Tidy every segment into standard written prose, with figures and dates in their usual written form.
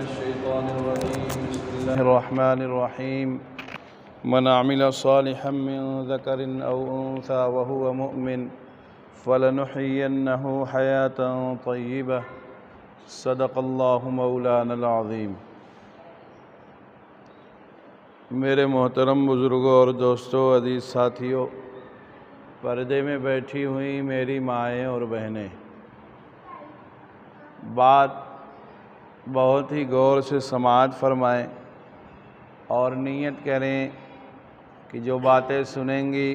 الشيطان الرجيم بسم الله الرحمن الرحيم من عمل صالحا من ذكر أو أنثى وهو مؤمن فلنحيينه حياة طيبة صدق اللہ مولانا العظیم۔ میرے محترم بزرگوں اور دوستوں، عزیز ساتھیوں، پردے میں بیٹھی ہوئی میری مائیں اور بہنیں، بات بہت ہی غور سے سماعت فرمائیں اور نیت کریں کہ جو باتیں سنیں گی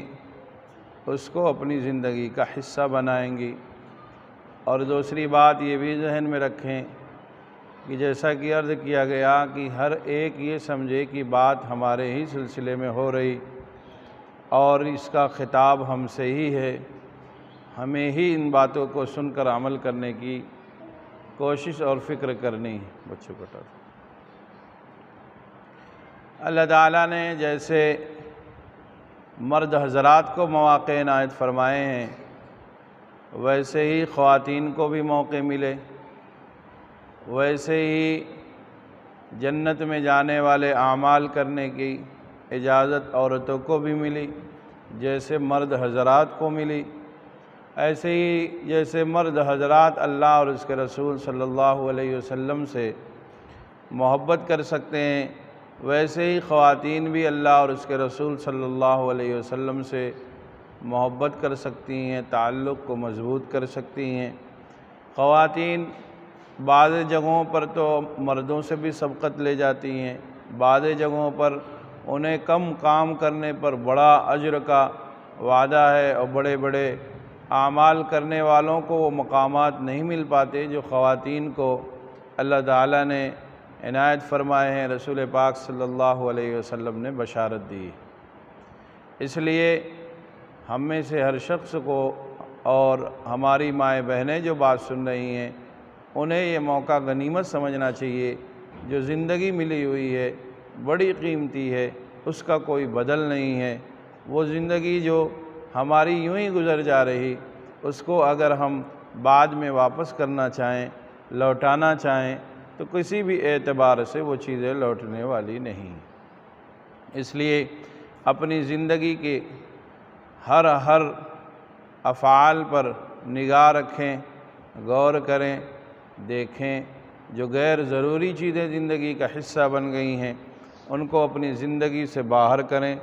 اس کو اپنی زندگی کا حصہ بنائیں گی۔ اور دوسری بات یہ بھی ذہن میں رکھیں کہ جیسا کہ عرض کیا گیا کہ ہر ایک یہ سمجھے کہ بات ہمارے ہی سلسلے میں ہو رہی اور اس کا خطاب ہم سے ہی ہے، ہمیں ہی ان باتوں کو سن کر عمل کرنے کی کوشش اور فکر کرنی ہے۔ بچوں کو ٹھہر۔ اللہ تعالیٰ نے جیسے مرد حضرات کو مواقع عنایت فرمائے ہیں، ویسے ہی خواتین کو بھی موقع ملے، ویسے ہی جنت میں جانے والے اعمال کرنے کی اجازت عورتوں کو بھی ملی، جیسے مرد حضرات کو ملی۔ ایسے ہی جیسے مرد حضرات اللہ اور اس کے رسول صلی اللہ علیہ وسلم سے محبت کر سکتے ہیں، ویسے ہی خواتین بھی اللہ اور اس کے رسول صلی اللہ علیہ وسلم سے محبت کر سکتی ہیں، تعلق کو مضبوط کر سکتی ہیں۔ خواتین بعض جگہوں پر تو مردوں سے بھی سبقت لے جاتی ہیں، بعض جگہوں پر انہیں کم کام کرنے پر بڑا اجر کا وعدہ ہے اور بڑے بڑے اعمال کرنے والوں کو وہ مقامات نہیں مل پاتے جو خواتین کو اللہ تعالیٰ نے عنایت فرمائے ہیں، رسول پاک صلی اللہ علیہ وسلم نے بشارت دی۔ اس لیے ہم میں سے ہر شخص کو اور ہماری مائیں بہنیں جو بات سن رہی ہیں، انہیں یہ موقع غنیمت سمجھنا چاہیے۔ جو زندگی ملی ہوئی ہے بڑی قیمتی ہے، اس کا کوئی بدل نہیں ہے۔ وہ زندگی جو ہماری یوں ہی گزر جا رہی، اس کو اگر ہم بعد میں واپس کرنا چاہیں، لوٹانا چاہیں، تو کسی بھی اعتبار سے وہ چیزیں لوٹنے والی نہیں۔ اس لیے اپنی زندگی کے ہر افعال پر نگاہ رکھیں، غور کریں، دیکھیں۔ جو غیر ضروری چیزیں زندگی کا حصہ بن گئی ہیں ان کو اپنی زندگی سے باہر کریں۔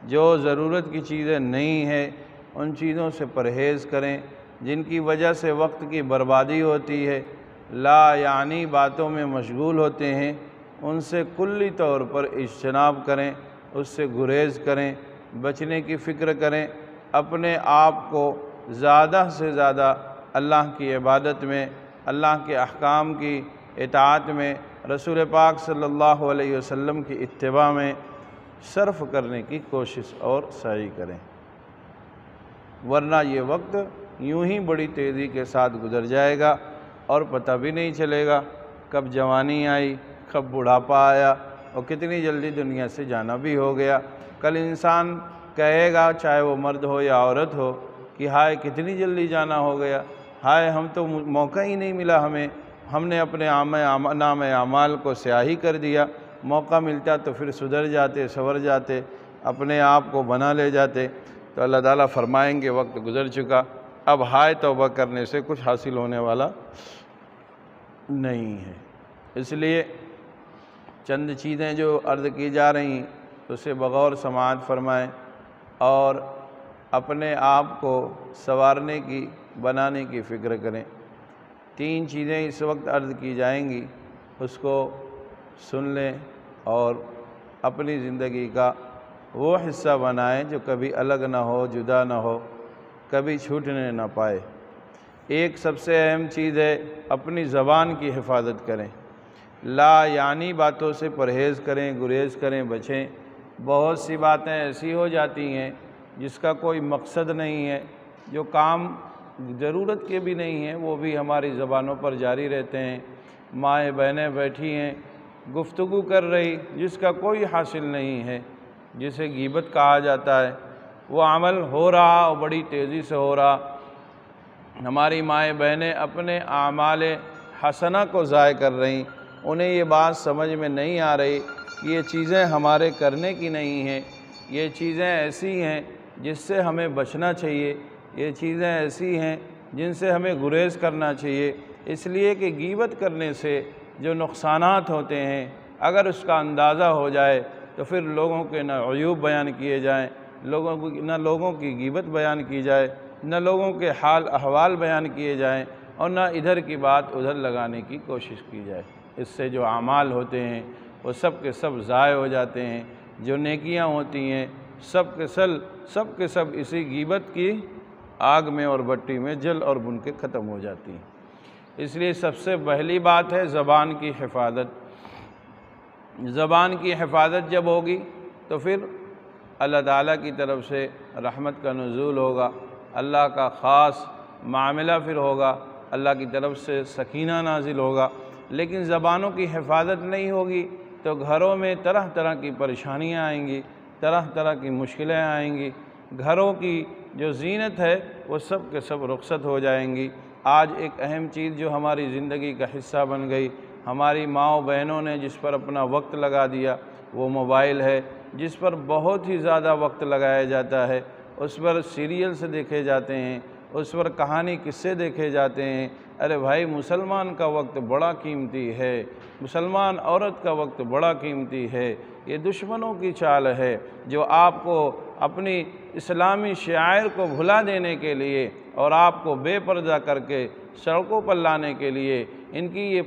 جو ضرورت کی چیزیں نہیں ہیں ان چیزوں سے پرہیز کریں جن کی وجہ سے وقت کی بربادی ہوتی ہے، لا یعنی باتوں میں مشغول ہوتے ہیں، ان سے کلی طور پر اجتناب کریں، اس سے گریز کریں، بچنے کی فکر کریں۔ اپنے آپ کو زیادہ سے زیادہ اللہ کی عبادت میں، اللہ کے احکام کی اطاعت میں، رسول پاک صلی اللہ علیہ وسلم کی اتباع میں صرف کرنے کی کوشش اور سعی کریں، ورنہ یہ وقت یوں ہی بڑی تیزی کے ساتھ گزر جائے گا اور پتہ بھی نہیں چلے گا کب جوانی آئی، کب بڑھاپا آیا اور کتنی جلدی دنیا سے جانا بھی ہو گیا۔ کل انسان کہے گا، چاہے وہ مرد ہو یا عورت ہو، کہ ہائے کتنی جلدی جانا ہو گیا، ہائے ہم تو موقع ہی نہیں ملا ہم نے اپنے نام اعمال کو سیاہی کر دیا۔ موقع ملتا تو پھر سدھر جاتے، سنور جاتے، اپنے آپ کو بنا لے جاتے۔ تو اللہ تعالیٰ فرمائیں گے وقت گزر چکا، اب ہائے توبہ کرنے سے کچھ حاصل ہونے والا نہیں ہے۔ اس لیے چند چیزیں جو عرض کی جا رہی ہیں اسے بغور سماعت فرمائیں اور اپنے آپ کو سنوارنے کی، بنانے کی فکر کریں۔ 3 چیزیں اس وقت عرض کی جائیں گی، اس کو سن لیں اور اپنی زندگی کا وہ حصہ بنائیں جو کبھی الگ نہ ہو، جدا نہ ہو، کبھی چھوٹنے نہ پائے۔ ایک سب سے اہم چیز ہے اپنی زبان کی حفاظت کریں، لا یعنی باتوں سے پرہیز کریں، گریز کریں، بچیں۔ بہت سی باتیں ایسی ہو جاتی ہیں جس کا کوئی مقصد نہیں ہے، جو کام ضرورت کے بھی نہیں ہیں، وہ بھی ہماری زبانوں پر جاری رہتے ہیں۔ مائیں بہنیں بیٹھی ہیں، گفتگو کر رہی جس کا کوئی حاصل نہیں ہے، جسے غیبت کہا جاتا ہے، وہ عمل ہو رہا اور بڑی تیزی سے ہو رہا۔ ہماری مائیں بہنیں اپنے اعمال حسنہ کو ضائع کر رہی، انہیں یہ بات سمجھ میں نہیں آ رہی کہ یہ چیزیں ہمارے کرنے کی نہیں ہیں، یہ چیزیں ایسی ہیں جس سے ہمیں بچنا چاہیے، یہ چیزیں ایسی ہیں جن سے ہمیں گریز کرنا چاہیے، اس لیے کہ غیبت کرنے سے جو نقصانات ہوتے ہیں اگر اس کا اندازہ ہو جائے تو پھر لوگوں کے نہ عیوب بیان کیے جائیں، نہ لوگوں کی غیبت بیان کی جائے، نہ لوگوں کے حال احوال بیان کیے جائیں، اور نہ ادھر کی بات ادھر لگانے کی کوشش کی جائے۔ اس سے جو اعمال ہوتے ہیں وہ سب کے سب ضائع ہو جاتے ہیں، جو نیکیاں ہوتی ہیں سب کے سب اسی غیبت کی آگ میں اور بٹی میں جل اور بن کے ختم ہو جاتی ہیں۔ اس لیے سب سے پہلی بات ہے زبان کی حفاظت۔ زبان کی حفاظت جب ہوگی تو پھر اللہ تعالیٰ کی طرف سے رحمت کا نزول ہوگا، اللہ کا خاص معاملہ پھر ہوگا، اللہ کی طرف سے سکینہ نازل ہوگا۔ لیکن زبانوں کی حفاظت نہیں ہوگی تو گھروں میں طرح طرح کی پریشانیاں آئیں گی، طرح طرح کی مشکلیں آئیں گی، گھروں کی جو زینت ہے وہ سب کے سب رخصت ہو جائیں گی۔ آج ایک اہم چیز جو ہماری زندگی کا حصہ بن گئی، ہماری ماؤں بہنوں نے جس پر اپنا وقت لگا دیا وہ موبائل ہے، جس پر بہت ہی زیادہ وقت لگایا جاتا ہے، اس پر سیریلز دیکھے جاتے ہیں، اس پر کہانی قصے دیکھے جاتے ہیں۔ ارے بھائی، مسلمان کا وقت بڑا قیمتی ہے، مسلمان عورت کا وقت بڑا قیمتی ہے۔ یہ دشمنوں کی چال ہے جو آپ کو اپنی اسلامی شعائر کو بھلا دینے کے لیے اور آپ کو بے پردہ کر کے سڑکوں پر لانے کے لیے ان کی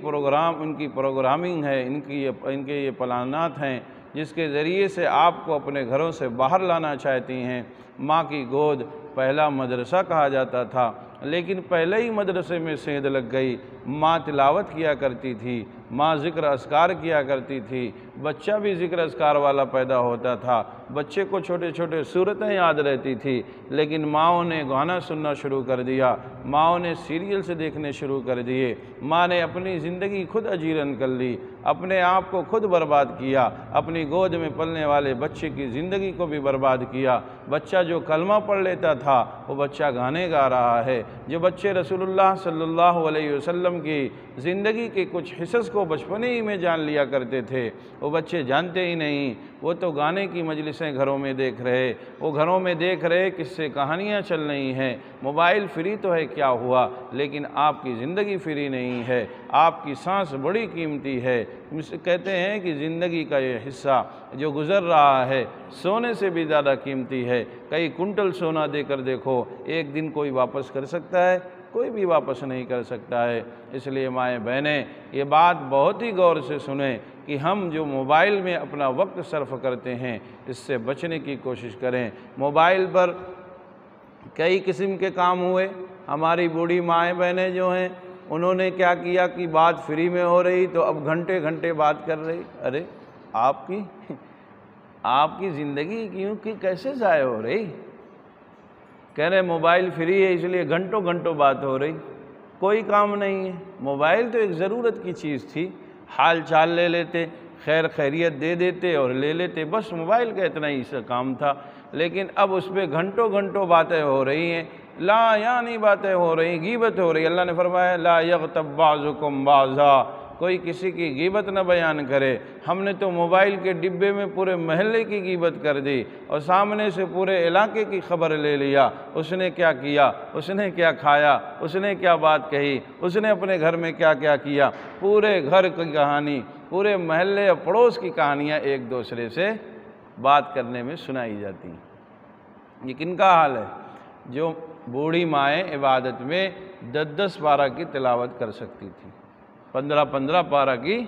پروگرامنگ ہے، ان کے یہ پلانات ہیں جس کے ذریعے سے آپ کو اپنے گھروں سے باہر لانا چاہتی ہیں۔ ماں کی گود پہلا مدرسہ کہا جاتا تھا، لیکن پہلے ہی مدرسے میں سیند لگ گئی۔ ماں تلاوت کیا کرتی تھی، ماں ذکر اذکار کیا کرتی تھی، بچہ بھی ذکر اذکار والا پیدا ہوتا تھا، بچے کو چھوٹے چھوٹے صورتیں یاد رہتی تھی، لیکن ماؤں نے گانا سننا شروع کر دیا، ماؤں نے سیریل سے دیکھنے شروع کر دیے، ماں نے اپنی زندگی خود اجیرن کر لی، اپنے آپ کو خود برباد کیا، اپنی گود میں پلنے والے بچے کی زندگی کو بھی برباد کیا۔ بچہ جو کلمہ پڑھ لیتا تھا وہ بچہ گانے گا رہا ہے، جو بچے رسول اللہ صلی اللہ علیہ وسلم کی زندگی کے کچھ حصص کو بچپنے ہی میں جان لیا کرتے تھے وہ بچے جانتے ہی نہیں، وہ تو گانے کی مجلسیں گھروں میں دیکھ رہے، وہ گھروں میں دیکھ رہے قصے کہانیاں چل رہی ہیں۔ موبائل فری تو ہے کیا ہوا، لیکن آپ کی زندگی فری نہیں ہے، آپ کی سانس بڑی قیمتی ہے۔ کہتے ہیں کہ زندگی کا یہ حصہ جو گزر رہا ہے سونے سے بھی زیادہ قیمتی ہے۔ کئی کنٹل سونا دے کر دیکھو، ایک دن کوئی واپس کر سکتا ہے؟ کوئی بھی واپس نہیں کر سکتا ہے۔ اس لیے مائیں بہنیں یہ بات بہت ہی غور سے سنیں کہ ہم جو موبائل میں اپنا وقت صرف کرتے ہیں اس سے بچنے کی کوشش کریں۔ موبائل پر کئی قسم کے کام ہوئے، ہماری بوڑھی مائیں بہنیں جو ہیں انہوں نے کیا کیا کہ بات فری میں ہو رہی تو اب گھنٹے گھنٹے بات کر رہی۔ ارے آپ کی زندگی کیسے ضائع ہو رہی؟ کہہ رہے موبائل فری ہے اس لیے گھنٹوں گھنٹوں بات ہو رہی، کوئی کام نہیں ہے۔ موبائل تو ایک ضرورت کی چیز تھی، حال چال لے لیتے، خیر خیریت دے دیتے اور لے لیتے، بس موبائل کا اتنا ہی سا کام تھا۔ لیکن اب اس پہ گھنٹوں گھنٹوں باتیں ہو رہی ہیں، لا یعنی باتیں ہو رہی، غیبت ہو رہی۔ اللہ نے فرمایا لا یغتب بعضکم بعضا، کوئی کسی کی غیبت نہ بیان کرے۔ ہم نے تو موبائل کے ڈبے میں پورے محلے کی غیبت کر دی اور سامنے سے پورے علاقے کی خبر لے لیا، اس نے کیا کیا، اس نے کیا کھایا، اس نے کیا بات کہی، اس نے اپنے گھر میں کیا کیا کیا، پورے گھر کی کہانی، پورے محلے اور پڑوس کی کہانیاں ایک دوسرے سے بات کرنے میں سنائی جاتی ہیں۔ یہ کن کا حال ہے؟ جو بوڑھی مائیں عبادت میں 10 پارہ کی تلاوت کر سکتی تھی، 15 پارہ کی۔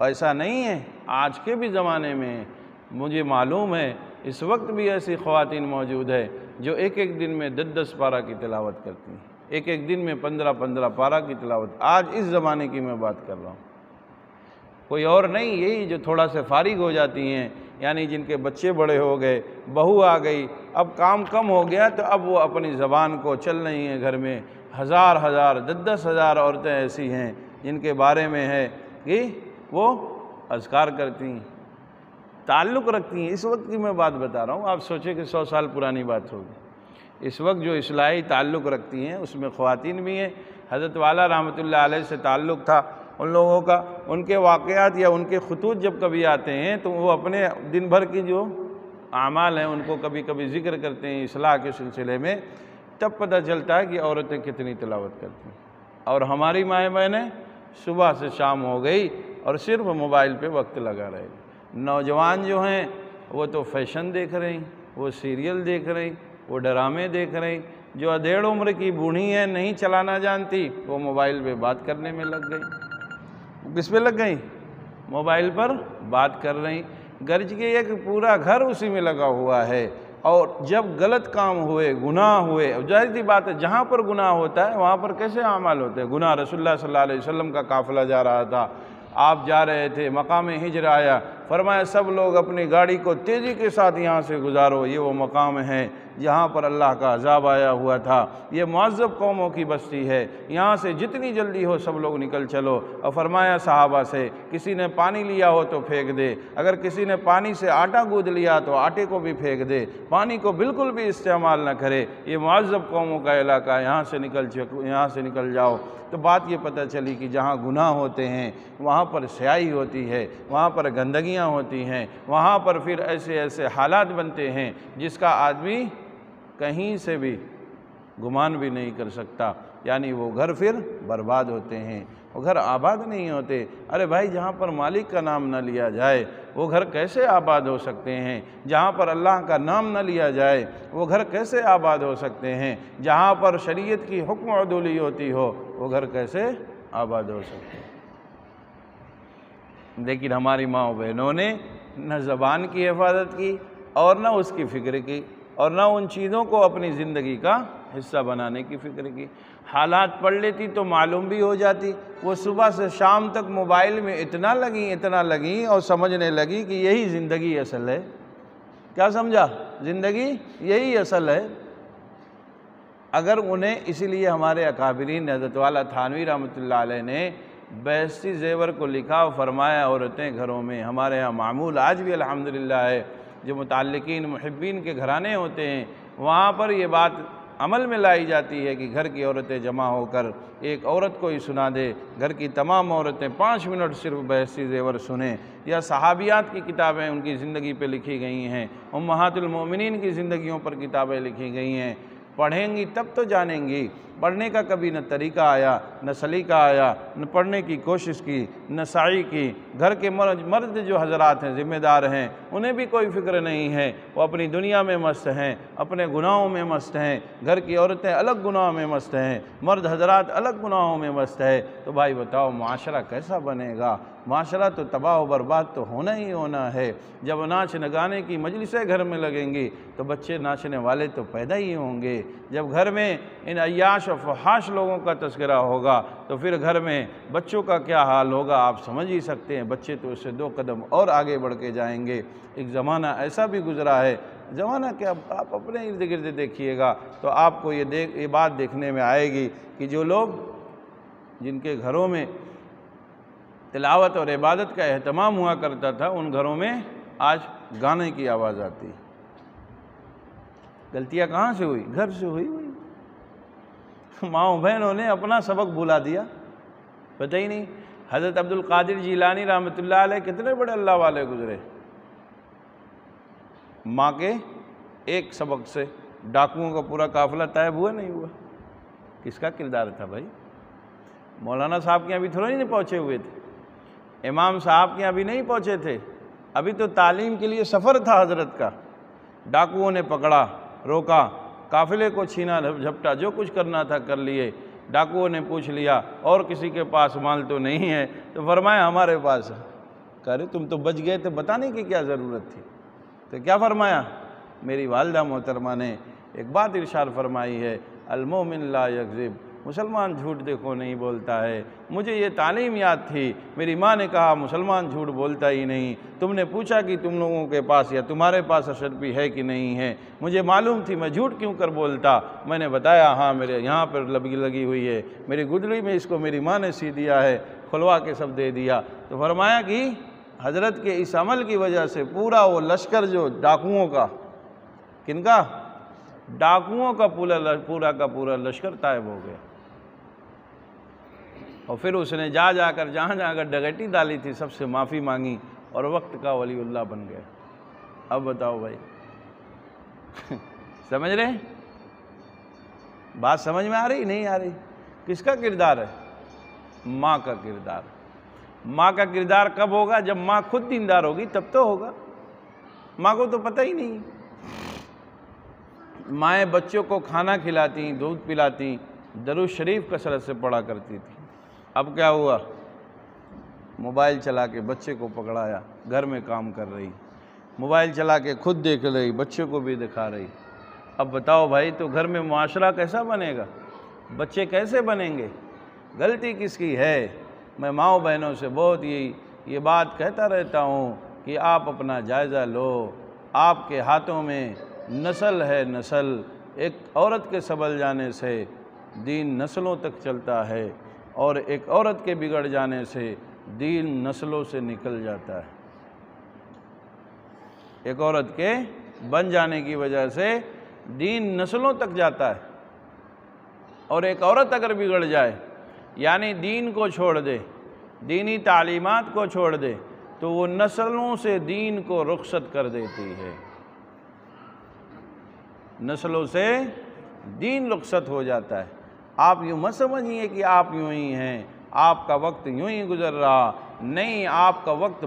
ایسا نہیں ہے، آج کے بھی زمانے میں مجھے معلوم ہے اس وقت بھی ایسی خواتین موجود ہے جو ایک دن میں 10 پارہ کی تلاوت کرتی ہیں، ایک دن میں 15 پارہ کی تلاوت۔ آج اس زمانے کی میں بات کر رہا ہوں، کوئی اور نہیں، یہی جو تھوڑا سے فارغ ہو جاتی ہیں، یعنی جن کے بچے بڑے ہو گئے، بہو آ گئی، اب کام کم ہو گیا تو اب وہ اپنی زبان کو چل رہی ہیں گھر میں۔ ہزار 10 ہزار عورتیں ایسی ہیں جن کے بارے میں ہے کہ وہ اذکار کرتی ہیں، تعلق رکھتی ہیں۔ اس وقت کی میں بات بتا رہا ہوں، آپ سوچیں کہ 100 سال پرانی بات ہوگی۔ اس وقت جو اصلاحی تعلق رکھتی ہیں اس میں خواتین بھی ہیں۔ حضرت والا رحمۃ اللہ علیہ سے تعلق تھا، ان لوگوں کا ان کے واقعات یا ان کے خطوط جب کبھی آتے ہیں تو وہ اپنے دن بھر کی جو اعمال ہیں ان کو کبھی کبھی ذکر کرتے ہیں اصلاح کے سلسلے میں، تب پتہ چلتا ہے کہ عورتیں کتنی تلاوت کرتی ہیں۔ اور ہماری مائیں بہنیں صبح سے شام ہو گئی اور صرف موبائل پہ وقت لگا رہے۔ نوجوان جو ہیں وہ تو فیشن دیکھ رہے ہیں، وہ سیریل دیکھ رہے ہیں، وہ ڈرامے دیکھ رہے ہیں۔ جو ادھیڑ عمر کی بوڑھی ہیں نہیں چلانا جانتی، وہ موبائل پہ بات کرنے میں لگ گئی۔ کس پہ لگ گئی؟ موبائل پر بات کر رہی۔ گرج کے ایک پورا گھر اسی میں لگا ہوا ہے۔ اور جب غلط کام ہوئے، گناہ ہوئے، ظاہر سی بات ہے جہاں پر گناہ ہوتا ہے وہاں پر کیسے اعمال ہوتے ہیں؟ گناہ رسول اللہ صلی اللہ علیہ وسلم کا قافلہ جا رہا تھا، آپ جا رہے تھے، مقام ہجر آیا، فرمایا سب لوگ اپنی گاڑی کو تیزی کے ساتھ یہاں سے گزارو، یہ وہ مقام ہے جہاں پر اللہ کا عذاب آیا ہوا تھا، یہ معذب قوموں کی بستی ہے، یہاں سے جتنی جلدی ہو سب لوگ نکل چلو۔ اور فرمایا صحابہ سے کسی نے پانی لیا ہو تو پھینک دے، اگر کسی نے پانی سے آٹا گود لیا تو آٹے کو بھی پھینک دے، پانی کو بالکل بھی استعمال نہ کرے، یہ معذب قوموں کا علاقہ ہے، یہاں سے نکل جاؤ۔ تو بات یہ پتہ چلی کہ جہاں گناہ ہوتے ہیں وہاں پر سیاہی ہوتی ہے، وہاں پر گندگیاں ہوتی ہیں، وہاں پر پھر ایسے ایسے حالات بنتے ہیں جس کا آدمی کہیں سے بھی گمان بھی نہیں کر سکتا، یعنی وہ گھر پھر برباد ہوتے ہیں، وہ گھر آباد نہیں ہوتے۔ ارے بھائی جہاں پر مالک کا نام نہ لیا جائے وہ گھر کیسے آباد ہو سکتے ہیں؟ جہاں پر اللہ کا نام نہ لیا جائے وہ گھر کیسے آباد ہو سکتے ہیں؟ جہاں پر شریعت کی حکم عدولی ہوتی ہو وہ گھر کیسے آباد ہو سکتے ہیں؟ لیکن ہماری ماں و بہنوں نے نہ زبان کی حفاظت کی اور نہ اس کی فکر کی، اور نہ ان چیزوں کو اپنی زندگی کا حصہ بنانے کی فکر کی۔ حالات پڑھ لیتی تو معلوم بھی ہو جاتی۔ وہ صبح سے شام تک موبائل میں اتنا لگیں اور سمجھنے لگی کہ یہی زندگی اصل ہے۔ کیا سمجھا؟ زندگی یہی اصل ہے۔ اگر انہیں اسی لیے ہمارے اکابرین حضرت والا تھانوی رحمۃ اللہ علیہ نے بہشتی زیور کو لکھا اور فرمایا عورتیں گھروں میں، ہمارے ہاں معمول آج بھی الحمدللہ ہے، جو متعلقین محبین کے گھرانے ہوتے ہیں وہاں پر یہ بات عمل میں لائی جاتی ہے کہ گھر کی عورتیں جمع ہو کر ایک عورت کو ہی سنا دے، گھر کی تمام عورتیں 5 منٹ صرف بہشتی زیور سنیں۔ یا صحابیات کی کتابیں ان کی زندگی پہ لکھی گئی ہیں، امہات المومنین کی زندگیوں پر کتابیں لکھی گئی ہیں، پڑھیں گی تب تو جانیں گی۔ پڑھنے کا کبھی نہ طریقہ آیا، نہ سلیقہ آیا، نہ پڑھنے کی کوشش کی، نہ سعی کی۔ گھر کے مرد جو حضرات ہیں، ذمہ دار ہیں، انہیں بھی کوئی فکر نہیں ہے، وہ اپنی دنیا میں مست ہیں، اپنے گناہوں میں مست ہیں۔ گھر کی عورتیں الگ گناہوں میں مست ہیں، مرد حضرات الگ گناہوں میں مست ہے، تو بھائی بتاؤ معاشرہ کیسا بنے گا؟ معاشرہ تو تباہ و برباد تو ہونا ہی ہونا ہے۔ جب ناچ نگانے کی مجلسیں گھر میں لگیں گی تو بچے ناچنے والے تو پیدا ہی ہوں گے۔ جب گھر میں ان عیاش و فحاش لوگوں کا تذکرہ ہوگا تو پھر گھر میں بچوں کا کیا حال ہوگا آپ سمجھ ہی سکتے ہیں۔ بچے تو اس سے 2 قدم اور آگے بڑھ کے جائیں گے۔ ایک زمانہ ایسا بھی گزرا ہے، زمانہ کیا آپ اپنے ارد گرد دیکھیے گا تو آپ کو یہ بات دیکھنے میں آئے گی کہ جو لوگ جن کے گھروں میں تلاوت اور عبادت کا اہتمام ہوا کرتا تھا ان گھروں میں آج گانے کی آواز آتی۔ غلطیاں کہاں سے ہوئی؟ گھر سے ہوئی۔ ماں بہنوں نے اپنا سبق بھلا دیا، پتہ ہی نہیں۔ حضرت عبد القادر جیلانی رحمۃ اللہ علیہ کتنے بڑے اللہ والے گزرے، ماں کے ایک سبق سے ڈاکوؤں کا پورا قافلہ طائب ہوا نہیں ہوا۔ کس کا کردار تھا بھائی؟ مولانا صاحب کے ابھی تھوڑا ہی نہیں پہنچے ہوئے تھے، امام صاحب کے ابھی نہیں پہنچے تھے، ابھی تو تعلیم کے لیے سفر تھا حضرت کا۔ ڈاکوؤں نے پکڑا، روکا، قافلے کو چھینا جھپٹا، جو کچھ کرنا تھا کر لیے۔ ڈاکوؤں نے پوچھ لیا اور کسی کے پاس مال تو نہیں ہے؟ تو فرمایا ہمارے پاس ہے۔ کہہ رہے تم تو بچ گئے تھے، بتانے کی کیا ضرورت تھی؟ تو کیا فرمایا؟ میری والدہ محترمہ نے ایک بات ارشاد فرمائی ہے، المومن لا یکذب، مسلمان جھوٹ دیکھو نہیں بولتا ہے۔ مجھے یہ تعلیم یاد تھی، میری ماں نے کہا مسلمان جھوٹ بولتا ہی نہیں۔ تم نے پوچھا کہ تم لوگوں کے پاس یا تمہارے پاس اشرفی ہے کہ نہیں ہے، مجھے معلوم تھی میں جھوٹ کیوں کر بولتا۔ میں نے بتایا ہاں میرے یہاں پر لگی ہوئی ہے، میری گدڑی میں اس کو میری ماں نے سی دیا ہے، کھلوا کے سب دے دیا۔ تو فرمایا کہ حضرت کے اس عمل کی وجہ سے پورا وہ لشکر جو ڈاکوؤں کا، کن کا؟ ڈاکوؤں کا پورا کا پورا لشکر طائب ہو گیا۔ اور پھر اس نے جا کر جہاں کر ڈکیتی ڈالی تھی سب سے معافی مانگی اور وقت کا ولی اللہ بن گیا۔ اب بتاؤ بھائی، سمجھ رہے ہیں؟ بات سمجھ میں آ رہی نہیں آ رہی؟ کس کا کردار ہے؟ ماں کا کردار۔ ماں کا کردار کب ہوگا؟ جب ماں خود دیندار ہوگی تب تو ہوگا۔ ماں کو تو پتہ ہی نہیں۔ مائیں بچوں کو کھانا کھلاتی، دودھ پلاتی، درود شریف کثرت سے پڑھا کرتی تھی۔ اب کیا ہوا؟ موبائل چلا کے بچے کو پکڑایا، گھر میں کام کر رہی، موبائل چلا کے خود دیکھ رہی، بچوں کو بھی دکھا رہی۔ اب بتاؤ بھائی، تو گھر میں معاشرہ کیسا بنے گا؟ بچے کیسے بنیں گے؟ غلطی کس کی ہے؟ میں ماؤں بہنوں سے بہت یہ بات کہتا رہتا ہوں کہ آپ اپنا جائزہ لو۔ آپ کے ہاتھوں میں نسل ہے، نسل۔ ایک عورت کے سنبھل جانے سے دین نسلوں تک چلتا ہے، اور ایک عورت کے بگڑ جانے سے دین نسلوں سے نکل جاتا ہے۔ ایک عورت کے بن جانے کی وجہ سے دین نسلوں تک جاتا ہے، اور ایک عورت اگر بگڑ جائے، یعنی دین کو چھوڑ دے، دینی تعلیمات کو چھوڑ دے، تو وہ نسلوں سے دین کو رخصت کر دیتی ہے۔ نسلوں سے دین رخصت ہو جاتا ہے۔ آپ یوں مت سمجھیے کہ آپ یوں ہی ہیں، آپ کا وقت یوں ہی گزر رہا، نہیں، آپ کا وقت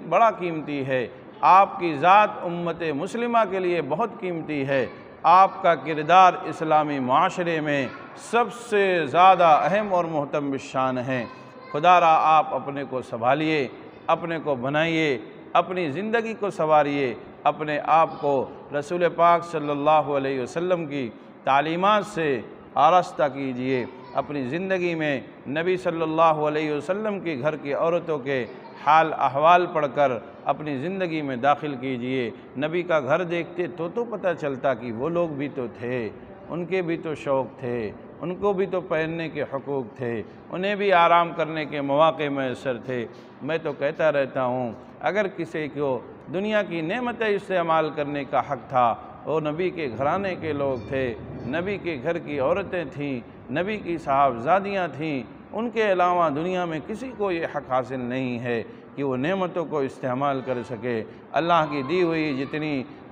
بڑا قیمتی ہے۔ آپ کی ذات امت مسلمہ کے لیے بہت قیمتی ہے۔ آپ کا کردار اسلامی معاشرے میں سب سے زیادہ اہم اور محترم شان ہے۔ خدا را آپ اپنے کو سنبھالیے، اپنے کو بنائیے، اپنی زندگی کو سنواریے، اپنے آپ کو رسول پاک صلی اللہ علیہ وسلم کی تعلیمات سے آراستہ کیجئے۔ اپنی زندگی میں نبی صلی اللہ علیہ وسلم کی گھر کی عورتوں کے حال احوال پڑھ کر اپنی زندگی میں داخل کیجئے۔ نبی کا گھر دیکھتے تو پتہ چلتا کہ وہ لوگ بھی تو تھے، ان کے بھی تو شوق تھے، ان کو بھی تو پہننے کے حقوق تھے، انہیں بھی آرام کرنے کے مواقع میسر تھے۔ میں تو کہتا رہتا ہوں، اگر کسی کو دنیا کی نعمتیں استعمال کرنے کا حق تھا، وہ نبی کے گھرانے کے لوگ تھے، نبی کے گھر کی عورتیں تھیں، نبی کی صاحبزادیاں تھیں۔ ان کے علاوہ دنیا میں کسی کو یہ حق حاصل نہیں ہے کہ وہ نعمتوں کو استعمال کر سکے۔ اللہ کی دی ہوئی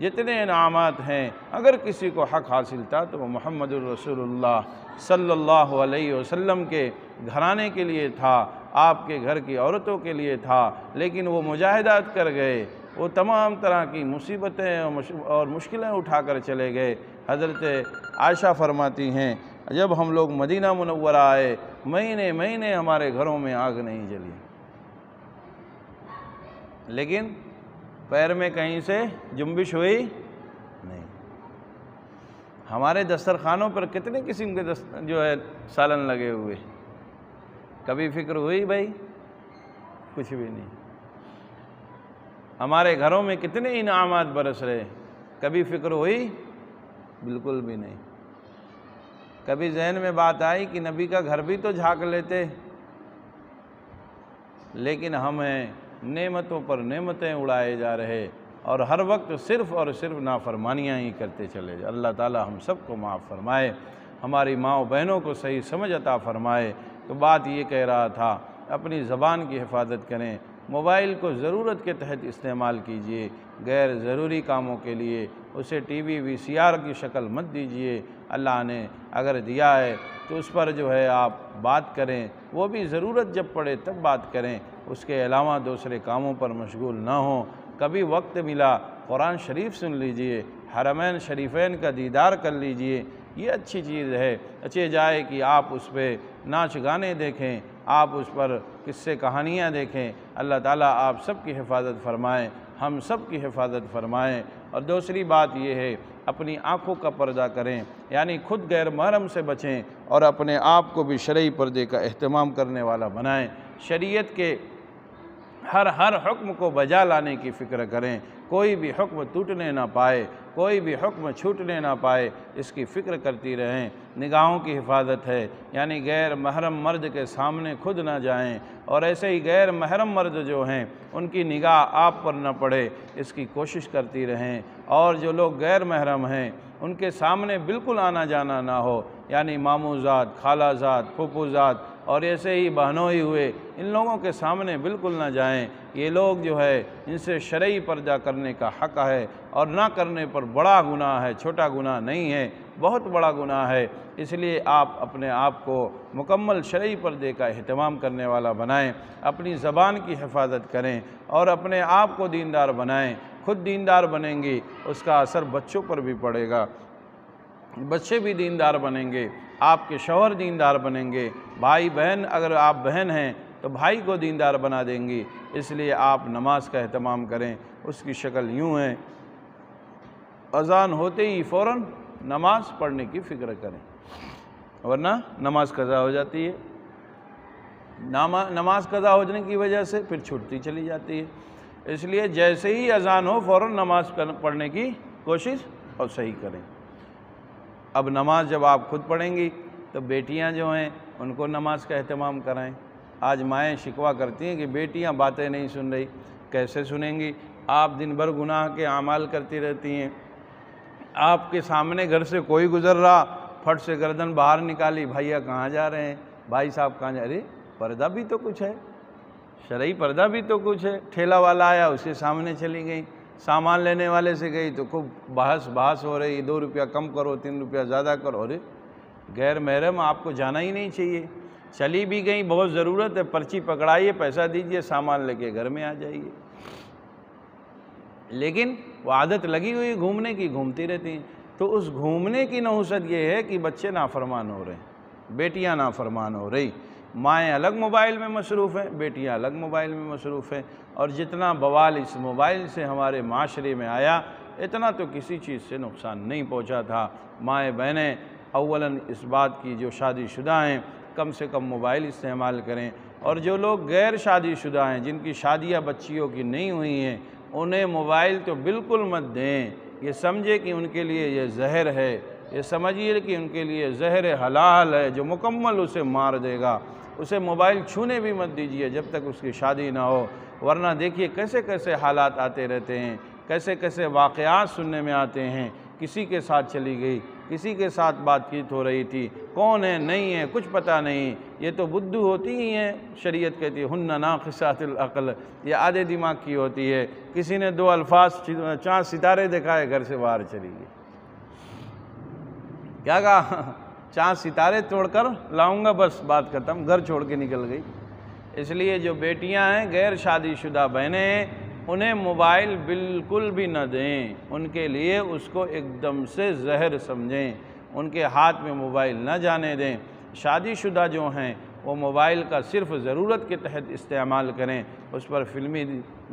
جتنے انعامات ہیں، اگر کسی کو حق حاصل تھا تو وہ محمد الرسول اللہ صلی اللہ علیہ وسلم کے گھرانے کے لیے تھا، آپ کے گھر کی عورتوں کے لیے تھا۔ لیکن وہ مجاہدات کر گئے، وہ تمام طرح کی مصیبتیں اور مشکلیں اٹھا کر چلے گئے۔ حضرت عائشہ فرماتی ہیں، جب ہم لوگ مدینہ منورہ آئے، مہینے ہمارے گھروں میں آگ نہیں جلی، لیکن پیر میں کہیں سے جنبش ہوئی نہیں۔ ہمارے دسترخوانوں پر کتنے قسم کے سالن لگے ہوئے، کبھی فکر ہوئی بھائی؟ کچھ بھی نہیں۔ ہمارے گھروں میں کتنے انعامات برس رہے، کبھی فکر ہوئی؟ بالکل بھی نہیں۔ کبھی ذہن میں بات آئی کہ نبی کا گھر بھی تو جھانک لیتے؟ لیکن ہمیں نعمتوں پر نعمتیں اڑائے جا رہے، اور ہر وقت صرف اور صرف نافرمانیاں ہی کرتے چلے جا۔ اللہ تعالی ہم سب کو معاف فرمائے، ہماری ماؤں بہنوں کو صحیح سمجھ عطا فرمائے۔ تو بات یہ کہہ رہا تھا، اپنی زبان کی حفاظت کریں، موبائل کو ضرورت کے تحت استعمال کیجئے، غیر ضروری کاموں کے لیے اسے ٹی وی VCR کی شکل مت دیجئے۔ اللہ نے اگر دیا ہے تو اس پر آپ بات کریں، وہ بھی ضرورت جب پڑے تب بات کریں، اس کے علاوہ دوسرے کاموں پر مشغول نہ ہوں۔ کبھی وقت ملا قرآن شریف سن لیجئے، حرمین شریفین کا دیدار کر لیجئے، یہ اچھی چیز ہے۔ اچھے جائے کہ آپ اس پہ ناچ گانے دیکھیں، آپ اس پر قصے کہانیاں دیکھیں۔ اللہ تعالیٰ آپ سب کی حفاظت فرمائیں، ہم سب کی حفاظت فرمائیں۔ اور دوسری بات یہ ہے، اپنی آنکھوں کا پردہ کریں، یعنی خود غیر محرم سے بچیں، اور اپنے آپ کو بھی شرعی پردے کا اہتمام کرنے والا بنائیں۔ شریعت کے ہر حکم کو بجا لانے کی فکر کریں، کوئی بھی حکم ٹوٹنے نہ پائے، کوئی بھی حکم چھوٹنے نہ پائے، اس کی فکر کرتی رہیں۔ نگاہوں کی حفاظت ہے، یعنی غیر محرم مرد کے سامنے خود نہ جائیں، اور ایسے ہی غیر محرم مرد جو ہیں ان کی نگاہ آپ پر نہ پڑے، اس کی کوشش کرتی رہیں۔ اور جو لوگ غیر محرم ہیں ان کے سامنے بالکل آنا جانا نہ ہو، یعنی ماموں زاد، خالہ زاد، پھوپھو زاد، اور ایسے ہی بہنوئی ہوئے ان لوگوں کے سامنے بالکل نہ جائیں۔ یہ لوگ جو ہے ان سے شرعی پردہ کرنے کا حق ہے، اور نہ کرنے پر بڑا گناہ ہے، چھوٹا گناہ نہیں ہے، بہت بڑا گناہ ہے۔ اس لیے آپ اپنے آپ کو مکمل شرعی پردے کا اہتمام کرنے والا بنائیں، اپنی زبان کی حفاظت کریں اور اپنے آپ کو دیندار بنائیں۔ خود دیندار بنیں گی، اس کا اثر بچوں پر بھی پڑے گا، بچے بھی دیندار بنیں گے، آپ کے شوہر دیندار بنیں گے، بھائی بہن اگر آپ بہن ہیں تو بھائی کو دیندار بنا دیں گی۔ اس لیے آپ نماز کا اہتمام کریں۔ اس کی شکل یوں ہے، اذان ہوتے ہی فوراً نماز پڑھنے کی فکر کریں، ورنہ نماز قضا ہو جاتی ہے۔ نماز قضا ہونے کی وجہ سے پھر چھوٹتی چلی جاتی ہے۔ اس لیے جیسے ہی اذان ہو فوراً نماز پڑھنے کی کوشش اور صحیح کریں۔ اب نماز جب آپ خود پڑھیں گی تو بیٹیاں جو ہیں ان کو نماز کا اہتمام کرائیں۔ آج مائیں شکوہ کرتی ہیں کہ بیٹیاں باتیں نہیں سن رہی۔ کیسے سنیں گی؟ آپ دن بھر گناہ کے اعمال کرتی رہتی ہیں، آپ کے سامنے گھر سے کوئی گزر رہا، پھٹ سے گردن باہر نکالی، بھائیا کہاں جا رہے ہیں، بھائی صاحب کہاں جا رہے؟ پردہ بھی تو کچھ ہے، شرعی پردہ بھی تو کچھ ہے۔ ٹھیلا والا آیا، اس کے سامنے چلی گئی، سامان لینے والے سے گئی تو خوب بحث ہو رہی، 2 روپیہ کم کرو، 3 روپیہ زیادہ کرو۔ ارے غیر محرم آپ کو جانا ہی نہیں چاہیے۔ چلی بھی گئی، بہت ضرورت ہے، پرچی پکڑائیے، پیسہ دیجئے، سامان لے کے گھر میں آ جائیے۔ لیکن وہ عادت لگی ہوئی گھومنے کی، گھومتی رہتی ہیں۔ تو اس گھومنے کی نحوست یہ ہے کہ بچے نافرمان ہو رہے ہیں، بیٹیاں نافرمان ہو رہی، مائیں الگ موبائل میں مصروف ہیں، بیٹیاں الگ موبائل میں مصروف ہیں۔ اور جتنا بوال اس موبائل سے ہمارے معاشرے میں آیا، اتنا تو کسی چیز سے نقصان نہیں پہنچا تھا۔ مائیں بہنیں اولاً اس بات کی جو شادی شدہ ہیں کم سے کم موبائل استعمال کریں، اور جو لوگ غیر شادی شدہ ہیں، جن کی شادیاں بچیوں کی نہیں ہوئی ہیں، انہیں موبائل تو بالکل مت دیں۔ یہ سمجھے کہ ان کے لیے یہ زہر ہے، یہ سمجھیے کہ ان کے لیے زہر حلال ہے جو مکمل اسے مار دے گا۔ اسے موبائل چھونے بھی مت دیجیے جب تک اس کی شادی نہ ہو، ورنہ دیکھیے کیسے کیسے حالات آتے رہتے ہیں، کیسے کیسے واقعات سننے میں آتے ہیں۔ کسی کے ساتھ چلی گئی، کسی کے ساتھ بات چیت ہو رہی تھی، کون ہے نہیں ہے کچھ پتہ نہیں، یہ تو بدھو ہوتی ہی ہیں، شریعت کہتی ہے ہن ناقصات العقل، یہ آدھے دماغ کی ہوتی ہے۔ کسی نے 2 الفاظ چاند ستارے دکھائے، گھر سے باہر چلی گئی۔ کیا کہا؟ چاند ستارے توڑ کر لاؤں گا، بس بات ختم، گھر چھوڑ کے نکل گئی۔ اس لیے جو بیٹیاں ہیں، غیر شادی شدہ بہنیں ہیں، انہیں موبائل بالکل بھی نہ دیں، ان کے لیے اس کو ایک دم سے زہر سمجھیں، ان کے ہاتھ میں موبائل نہ جانے دیں۔ شادی شدہ جو ہیں وہ موبائل کا صرف ضرورت کے تحت استعمال کریں، اس پر فلمی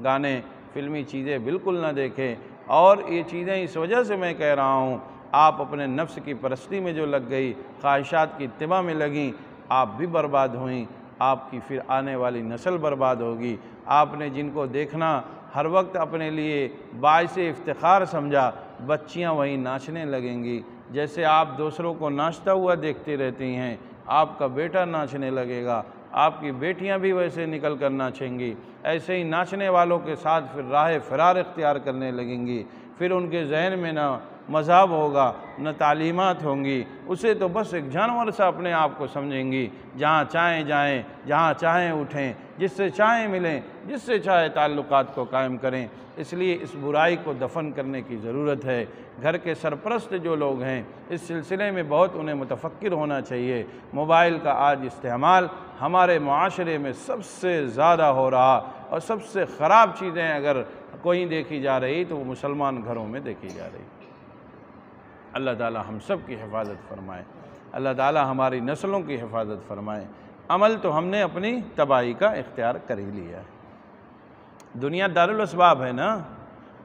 گانے، فلمی چیزیں بالکل نہ دیکھیں۔ اور یہ چیزیں اس وجہ سے میں کہہ رہا ہوں، آپ اپنے نفس کی پرستی میں جو لگ گئی، خواہشات کی اتباع میں لگیں، آپ بھی برباد ہوئیں، آپ کی پھر آنے والی نسل برباد ہوگی۔ آپ نے جن کو دیکھنا ہر وقت اپنے لیے باعث افتخار سمجھا، بچیاں وہیں ناچنے لگیں گی۔ جیسے آپ دوسروں کو ناچتا ہوا دیکھتے رہتی ہیں، آپ کا بیٹا ناچنے لگے گا، آپ کی بیٹیاں بھی ویسے نکل کر ناچیں گی۔ ایسے ہی ناچنے والوں کے ساتھ پھر راہ فرار اختیار کرنے لگیں گی۔ پھر ان کے ذہن میں نہ مذہب ہوگا، نہ تعلیمات ہوں گی، اسے تو بس ایک جانور سا اپنے آپ کو سمجھیں گی۔ جہاں چاہیں جائیں، جہاں چاہیں اٹھیں، جس سے چاہیں ملیں، جس سے چاہے تعلقات کو قائم کریں۔ اس لیے اس برائی کو دفن کرنے کی ضرورت ہے۔ گھر کے سرپرست جو لوگ ہیں، اس سلسلے میں بہت انہیں متفکر ہونا چاہیے۔ موبائل کا آج استعمال ہمارے معاشرے میں سب سے زیادہ ہو رہا، اور سب سے خراب چیزیں اگر کوئی دیکھی جا رہی تو وہ مسلمان گھروں میں دیکھی جا رہی۔ اللہ تعالی ہم سب کی حفاظت فرمائے، اللہ تعالی ہماری نسلوں کی حفاظت فرمائے۔ عمل تو ہم نے اپنی تباہی کا اختیار کر ہی لیا ہے۔ دنیا دارالاسباب ہے نا،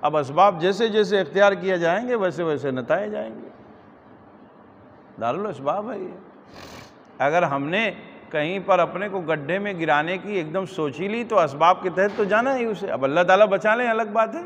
اب اسباب جیسے جیسے اختیار کیا جائیں گے ویسے ویسے نتائج آئیں گے۔ دارالاسباب ہے یہ۔ اگر ہم نے کہیں پر اپنے کو گڈھے میں گرانے کی ایک دم سوچی لی تو اسباب کے تحت تو جانا ہی اسے، اب اللہ تعالیٰ بچا لیں الگ بات ہے،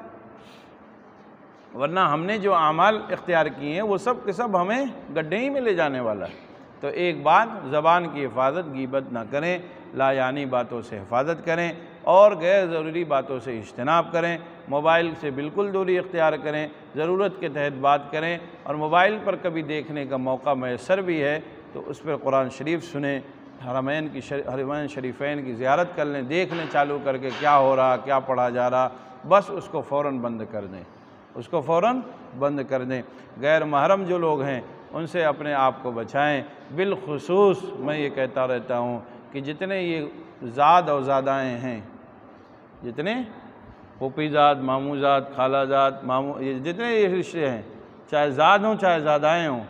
ورنہ ہم نے جو اعمال اختیار کیے ہیں وہ سب کے سب ہمیں گڈھے ہی میں لے جانے والا ہے۔ تو ایک بات، زبان کی حفاظت، غیبت نہ کریں، لا یعنی باتوں سے حفاظت کریں، اور غیر ضروری باتوں سے اجتناب کریں۔ موبائل سے بالکل دوری اختیار کریں، ضرورت کے تحت بات کریں، اور موبائل پر کبھی دیکھنے کا موقع میسر بھی ہے تو اس پر قرآن شریف سنیں، حرمین شریفین کی زیارت کر لیں، دیکھ لیں چالو کر کے کیا ہو رہا، کیا پڑھا جا رہا، بس اس کو فوراً بند کر دیں، اس کو فوراً بند کر دیں۔ غیر محرم جو لوگ ہیں ان سے اپنے آپ کو بچائیں۔ بالخصوص میں یہ کہتا رہتا ہوں کہ جتنے یہ زاد اور زادائیں ہیں، جتنے پھوپھی زاد، ماموں زاد، خالہ زاد، یہ جتنے یہ رشتے ہیں، چاہے زاد ہوں چاہے زادائیں ہوں،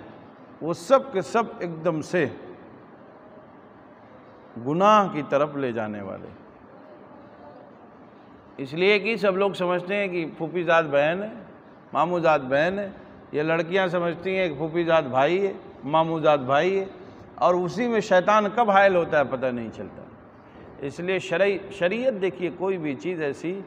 وہ سب کے سب ایک دم سے گناہ کی طرف لے جانے والے۔ اس لیے کہ سب لوگ سمجھتے ہیں کہ پھوپھی زاد بہن ہے، ماموں زاد بہن ہے، یہ لڑکیاں سمجھتی ہیں کہ پھوپھی زاد بھائی ہے، ماموں زاد بھائی ہے، اور اسی میں شیطان کب حائل ہوتا ہے پتہ نہیں چلتا۔ اس لیے شریعت دیکھیے کوئی بھی چیز ایسی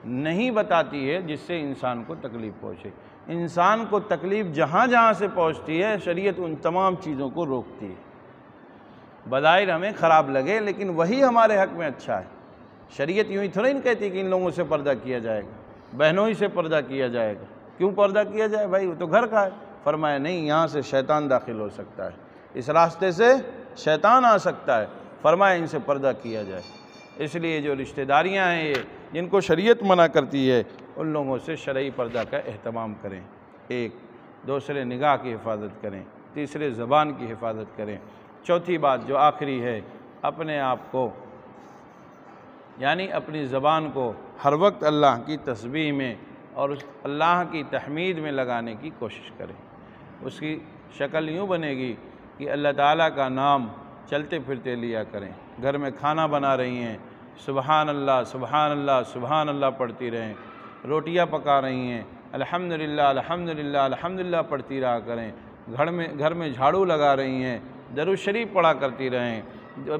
نہیں بتاتی ہے جس سے انسان کو تکلیف پہنچے۔ انسان کو تکلیف جہاں جہاں سے پہنچتی ہے شریعت ان تمام چیزوں کو روکتی ہے۔ بظاہر ہمیں خراب لگے لیکن وہی ہمارے حق میں اچھا ہے۔ شریعت یوں ہی تھوڑی نہیں کہتی کہ ان لوگوں سے پردہ کیا جائے گا، بہنوں ہی سے پردہ کیا جائے گا۔ کیوں پردہ کیا جائے بھائی، وہ تو گھر کا ہے۔ فرمایا نہیں، یہاں سے شیطان داخل ہو سکتا ہے، اس راستے سے شیطان آ سکتا ہے، فرمایا ان سے پردہ کیا جائے۔ اس لیے جو رشتہ داریاں ہیں یہ جن کو شریعت منع کرتی ہے ان لوگوں سے شرعی پردہ کا اہتمام کریں۔ ایک، دوسرے نگاہ کی حفاظت کریں، تیسرے زبان کی حفاظت کریں، چوتھی بات جو آخری ہے، اپنے آپ کو یعنی اپنی زبان کو ہر وقت اللہ کی تسبیح میں اور اللہ کی تحمید میں لگانے کی کوشش کریں۔ اس کی شکل یوں بنے گی کہ اللہ تعالیٰ کا نام چلتے پھرتے لیا کریں۔ گھر میں کھانا بنا رہی ہیں، سبحان اللہ سبحان اللہ سبحان اللہ پڑھتی رہیں۔ روٹیاں پکا رہی ہیں، الحمدللہ الحمدللہ الحمدللہ پڑھتی رہا کریں۔ گھر میں جھاڑو لگا رہی ہیں، درود شریف پڑھا کرتی رہیں۔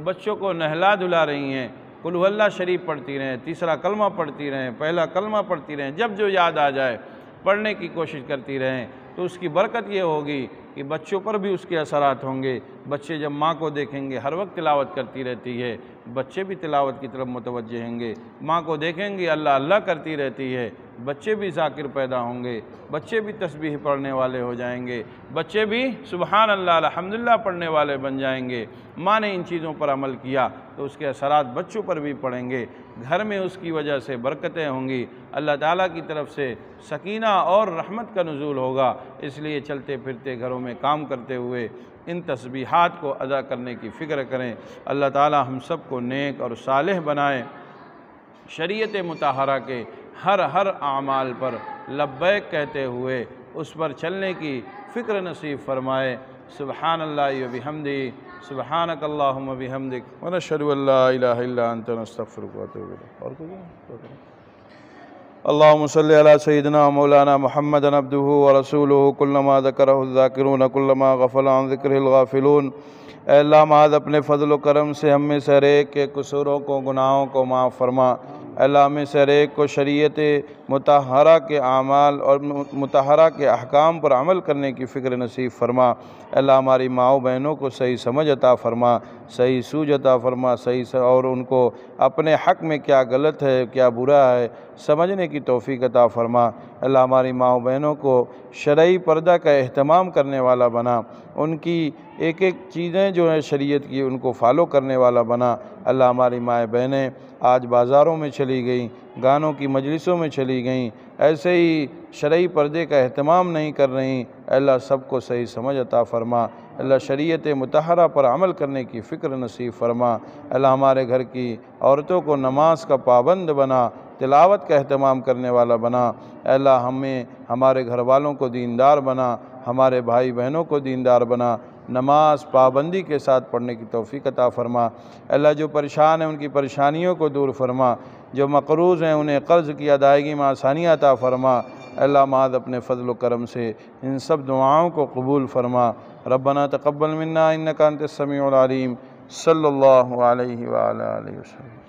بچوں کو نہلا دھلا رہی ہیں، قل هو اللہ شریف پڑھتی رہیں، تیسرا کلمہ پڑھتی رہیں، پہلا کلمہ پڑھتی رہیں، جب جو یاد آ جائے پڑھنے کی کوشش کرتی رہیں تو اس کی برکت یہ ہوگی کہ بچوں پر بھی اس کے اثرات ہوں گے۔ بچے جب ماں کو دیکھیں گے ہر وقت تلاوت کرتی رہتی ہے، بچے بھی تلاوت کی طرف متوجہ ہوں گے۔ ماں کو دیکھیں گے اللہ اللہ کرتی رہتی ہے، بچے بھی ذاکر پیدا ہوں گے، بچے بھی تسبیح پڑھنے والے ہو جائیں گے، بچے بھی سبحان اللہ الحمدللہ پڑھنے والے بن جائیں گے۔ ماں نے ان چیزوں پر عمل کیا تو اس کے اثرات بچوں پر بھی پڑیں گے، گھر میں اس کی وجہ سے برکتیں ہوں گی، اللہ تعالیٰ کی طرف سے سکینہ اور رحمت کا نزول ہوگا۔ اس لیے چلتے پھرتے گھروں میں کام کرتے ہوئے ان تسبیحات کو ادا کرنے کی فکر کریں۔ اللہ تعالیٰ ہم سب کو نیک اور صالح بنائے، شریعت مطہرہ کے ہر اعمال پر لبیک کہتے ہوئے اس پر چلنے کی فکر نصیب فرمائے۔ سبحان اللہ و بحمدہ، سبحانک اللہم و بحمدک، ونشہد ان لا الہ الا انت نستغفرک و اتوب الیک۔ اور کوئی اللہم صلی علی سیدنا مولانا محمد عبدہ ورسولہ، کلما ذکرہ الذاکرون کلما غفل عن ذکرہ الغافلون۔ اے اللہ معاذ اپنے فضل و کرم سے ہم میں سے ہر ایک کے قصوروں کو، گناہوں کو معاف فرما۔ اے اللہ ہم میں سے ہر ایک کو شریعت مطہرہ کے اعمال اور مطہرہ کے احکام پر عمل کرنے کی فکر نصیب فرما۔ اے اللہ ہماری ماؤں بہنوں کو صحیح سمجھ عطا فرما، صحیح سوجھ عطا فرما، اور ان کو اپنے حق میں کیا غلط ہے کیا برا ہے سمجھنے کی توفیق عطا فرما۔ اللہ ہماری ماؤں بہنوں کو شرعی پردہ کا اہتمام کرنے والا بنا، ان کی ایک ایک چیزیں جو ہیں شریعت کی ان کو فالو کرنے والا بنا۔ اللہ ہماری مائیں بہنیں آج بازاروں میں چلی گئیں، گانوں کی مجلسوں میں چلی گئیں، ایسے ہی شرعی پردے کا اہتمام نہیں کر رہیں۔ اللہ سب کو صحیح سمجھ عطا فرما۔ اللہ شریعت مطہرہ پر عمل کرنے کی فکر نصیب فرما۔ اللہ ہمارے گھر کی عورتوں کو نماز کا پابند بنا، تلاوت کا اہتمام کرنے والا بنا۔ اے اللہ ہمیں ہمارے گھر والوں کو دیندار بنا، ہمارے بھائی بہنوں کو دیندار بنا، نماز پابندی کے ساتھ پڑھنے کی توفیق عطا فرما۔ اے اللہ جو پریشان ہیں ان کی پریشانیوں کو دور فرما، جو مقروض ہیں انہیں قرض کی ادائیگی میں آسانی عطا فرما۔ اے اللہ معاذ اپنے فضل و کرم سے ان سب دعاؤں کو قبول فرما۔ ربنا تقبل منا انک انت السمیع العلیم۔ صلی اللہ علیہ وآلہ وسلم۔